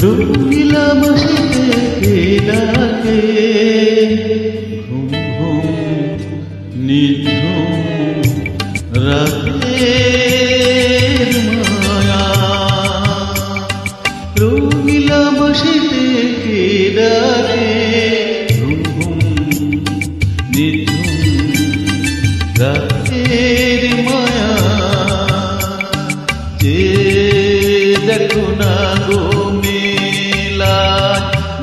রঙিলা বসিতে কে ডাকে ঘুম ঘুম নিঝুম রাতের মায়া। রঙিলা বসিতে কে ডাকে ঘুম ঘুম নিঝুম রাতের মায়া। যে দেখো না গো মেলা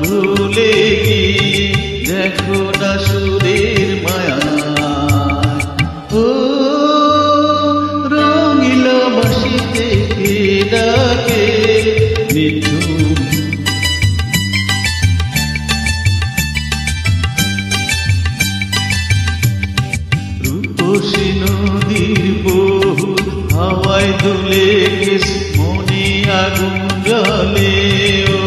ভুলে গিয়ে দেখো না সুরের মায়া। ও রঙিলা বাসিতে কে ডাকে নিঝুম। রূপসী নদীর বহু হাওয়ায় দুলে কেশ মনে আগুন জ্বলে। ও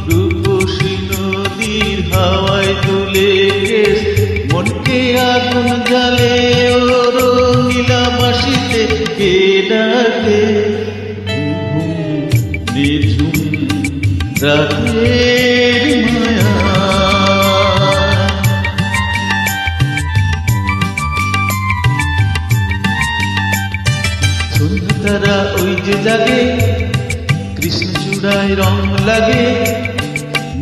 রূপসী নদীর হাওয়ায় দুলে কেশ মনকে আগুন জ্বলে। ও রঙিলা বাসিতে কে ডাকে ঘুম নিঝুম রাতের মায়া। তারা ওই যে জাগে কৃষ্ণ চূড়ায় রং লাগে।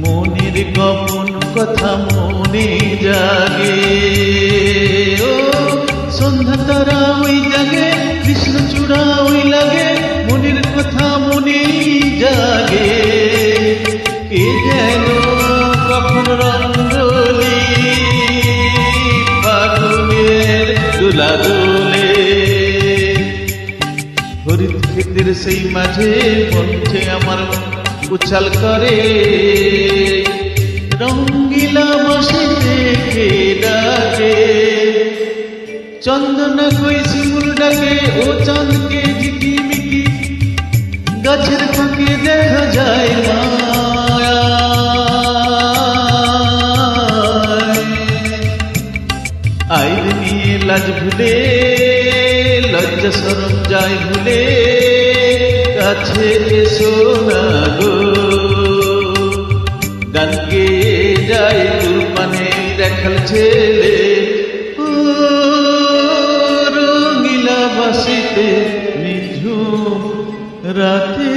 মনের গোপন কথা মনে জাগে। ও সন্ধ্যা তারা ওই জাগে কৃষ্ণ চূড়া ওই লাগে। মনের কথা মনে জাগে। কে যেন কখন রঙ্গলি ফাগুনের দোলা দোলে। হরিত ক্ষেতের সেই মাঝে মঞ্চে আমার উচ্ছাল করে। রঙিলা বসিতে কে ডাকে চন্দনা কই শিমুল ডাকে। ও চাঁদকে ঝিকিমিকি গাছের ফাঁকে দেখা যায় মায়া। আইর নিয়ে লাজ ভুলে লজ্জা শরম যায় ভুলে কাছে এসো না গো। গান গেয়ে যায় কুরবানে দেখাল ছেলে। ও রঙিলা বাসিতে নিঝুম রাতে।